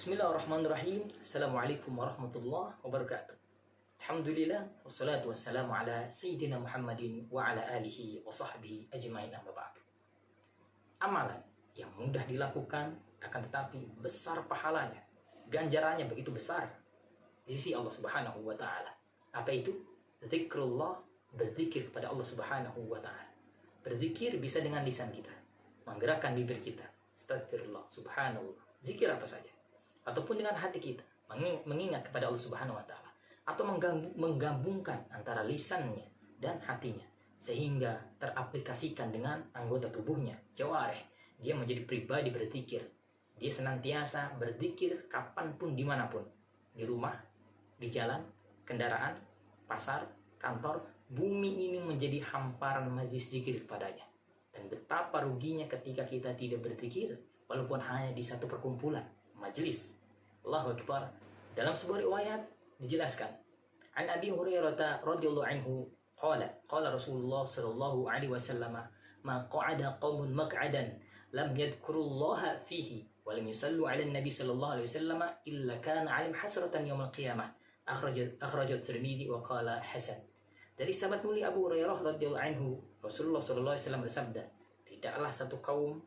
Bismillahirrahmanirrahim. Assalamualaikum warahmatullahi wabarakatuh. Alhamdulillah, wassalatu wassalamu ala Sayyidina Muhammadin wa ala alihi wa sahbihi ajma'in amma ba'd. Amalan yang mudah dilakukan akan tetapi besar pahalanya, ganjarannya begitu besar di sisi Allah Subhanahu wa taala. Apa itu? Zikrullah, berzikir kepada Allah Subhanahu wa taala. Berzikir bisa dengan lisan kita, menggerakkan bibir kita, astagfirullah, subhanallah, zikir apa saja, ataupun dengan hati kita mengingat kepada Allah Subhanahu wa taala, atau menggabungkan antara lisannya dan hatinya sehingga teraplikasikan dengan anggota tubuhnya, jawareh. Dia menjadi pribadi berzikir. Dia senantiasa berzikir kapanpun, dimanapun, di rumah, di jalan, kendaraan, pasar, kantor. Bumi ini menjadi hamparan majlis zikir kepadanya. Dan betapa ruginya ketika kita tidak berzikir walaupun hanya di satu perkumpulan majelis. Allahu Akbar. Dalam sebuah riwayat dijelaskan, An Abi Hurairah radhiyallahu anhu qala Rasulullah sallallahu alaihi wasallam, ma qa'ada qaumun maq'adan lam yadhkurullaha fihi wa lam yusallu 'ala an-nabi sallallahu alaihi wasallam illa kana 'alim hasratan yaumil qiyamah. Akhrajat Tirmidzi wa qala hasan. Dari sahabat mulia Abu Hurairah radhiyallahu anhu, Rasulullah sallallahu alaihi wasallam bersabda, tidaklah satu kaum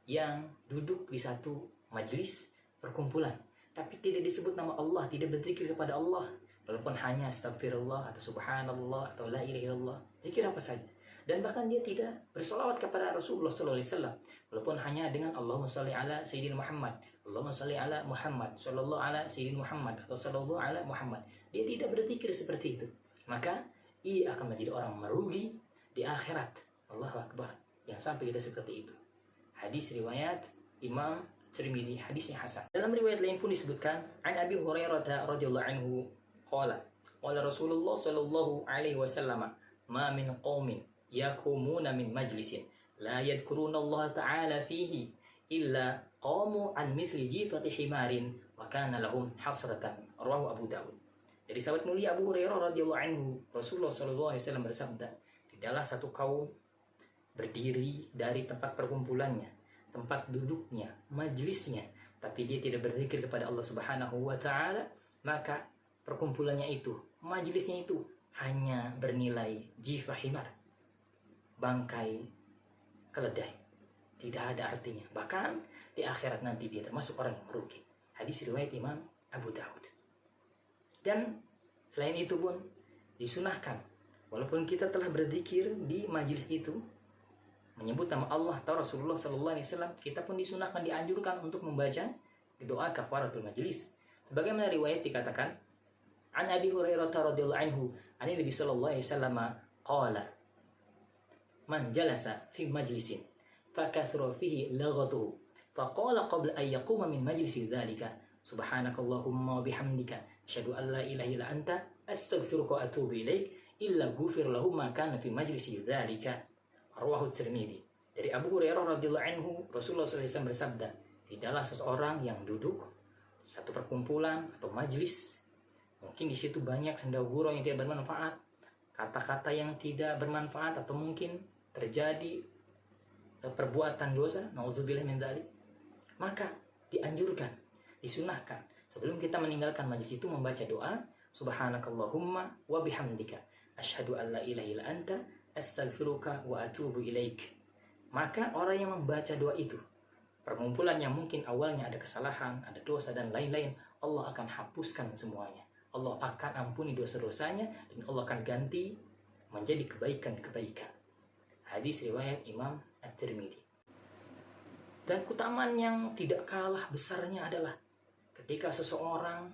yang duduk di satu majelis perkumpulan tapi tidak disebut nama Allah, tidak berzikir kepada Allah, walaupun hanya astagfirullah atau subhanallah atau la ilaha illallah, zikir apa saja. Dan bahkan dia tidak bersolawat kepada Rasulullah sallallahu alaihi wasallam, walaupun hanya dengan Allahumma shalli ala sayyidina Muhammad, Allahumma shalli ala Muhammad, sallallahu ala sayyidina Muhammad atau sallallahu ala Muhammad. Dia tidak berzikir seperti itu, maka ia akan menjadi orang merugi di akhirat. Allahu Akbar. Yang sampai kita seperti itu. Hadis riwayat Imam Tirmidzi, hadisnya hasan. Dalam riwayat lain pun disebutkan, An Abi Hurairah radhiyallahu anhu qala Rasulullah sallallahu alaihi wasallam, ma min qaumin yakumuna min majlisin la yadhkuruna Allah ta'ala fihi illa qamu an mithli jifati himarin wa kana lahum hasratan. Rawahu Abu Dawud. Dari sahabat mulia Abu Hurairah radhiyallahu anhu, Rasulullah sallallahu alaihi wasallam bersabda, tidaklah satu kaum berdiri dari tempat perkumpulannya, tempat duduknya, majlisnya, tapi dia tidak berzikir kepada Allah Subhanahu wa taala, maka perkumpulannya itu, majlisnya itu hanya bernilai jifah himar, bangkai keledai, tidak ada artinya. Bahkan di akhirat nanti dia termasuk orang yang merugi. Hadis riwayat Imam Abu Dawud. Dan selain itu pun disunahkan, walaupun kita telah berzikir di majlis itu, menyebut nama Allah atau Rasulullah sallallahu alaihi wasallam, kita pun disunahkan, dianjurkan untuk membaca doa kafaratul majlis. Sebagaimana riwayat dikatakan, An Abi Hurairah radhiyallahu anhu, an Nabi sallallahu alaihi wasallam qala, man jalasa fi majlisin fakathura fihi laghatuhu faqala qabla an yaquma min majlisi dzalika subhanakallahumma wa bihamdika asyhadu an la ilaha illa anta astaghfiruka wa atubu ilaik illa ghufir lahu ma kana fi majlisi dzalika. Rawahu Tirmidzi. Dari Abu Hurairah radhiyallahu anhu, Rasulullah SAW bersabda, tidaklah seseorang yang duduk satu perkumpulan atau majlis, mungkin di situ banyak sendaguro yang tidak bermanfaat, kata-kata yang tidak bermanfaat, atau mungkin terjadi perbuatan dosa, nauzubillah min dzalik, maka dianjurkan, disunahkan sebelum kita meninggalkan majlis itu membaca doa subhanakallahumma wa bihamdika asyhadu an la ilaha illa anta astaghfiruka wa atubu ilaik. Maka orang yang membaca doa itu, perkumpulan yang mungkin awalnya ada kesalahan, ada dosa dan lain-lain, Allah akan hapuskan semuanya. Allah akan ampuni dosa-dosanya dan Allah akan ganti menjadi kebaikan-kebaikan. Hadis riwayat Imam At-Tirmidzi. Dan keutamaan yang tidak kalah besarnya adalah ketika seseorang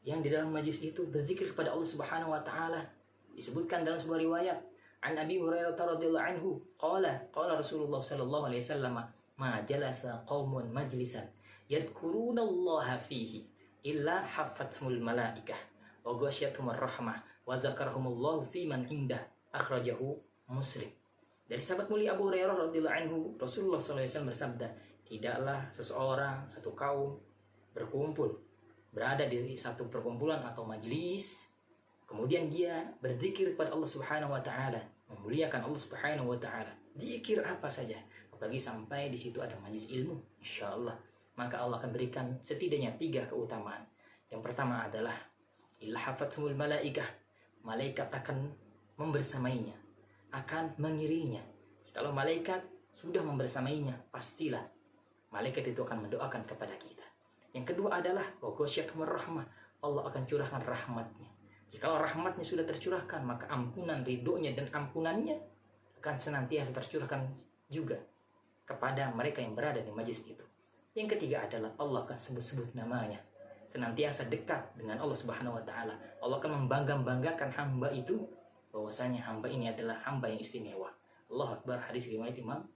yang di dalam majlis itu berzikir kepada Allah Subhanahu wa taala. Disebutkan dalam sebuah riwayat, An Abi Hurairah radhiyallahu anhu qala Rasulullah sallallahu alaihi wasallam, ma jalasa qaumun majlisan yadhkuruna Allah fihi illa haffathumul malaikah wa ghasyiyatuhumur rahmah wa dzakarahumullahu fi man indah. Akhrajahu Muslim. Dari sahabat mulia Abu Hurairah radhiyallahu anhu, Rasulullah sallallahu alaihi wasallam bersabda, tidaklah seseorang, satu kaum berkumpul, berada di satu perkumpulan atau majlis, kemudian dia berzikir kepada Allah Subhanahu wa taala, memuliakan Allah Subhanahu wa taala. Zikir apa saja, apalagi sampai di situ ada majlis ilmu, insyaallah. maka Allah akan berikan setidaknya 3 keutamaan. Yang pertama adalah ilhafatul malaikah, malaikat akan membersamainya, akan mengirinya. Kalau malaikat sudah membersamainya, pastilah malaikat itu akan mendoakan kepada kita. Yang kedua adalah waghasyiathumur rahmah, Allah akan curahkan rahmatnya. Jika rahmatnya sudah tercurahkan, maka ampunan, ridhonya dan ampunannya akan senantiasa tercurahkan juga kepada mereka yang berada di majlis itu. Yang ketiga adalah Allah akan sebut-sebut namanya, senantiasa dekat dengan Allah Subhanahu wa taala. Allah akan membangga-banggakan hamba itu, bahwasanya hamba ini adalah hamba yang istimewa. Allahu Akbar, hadis riwayat Imam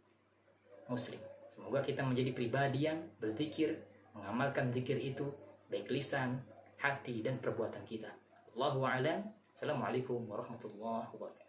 Muslim. Semoga kita menjadi pribadi yang berzikir, mengamalkan zikir itu baik lisan, hati dan perbuatan kita. Wallahu a'lam. Assalamualaikum warahmatullahi wabarakatuh.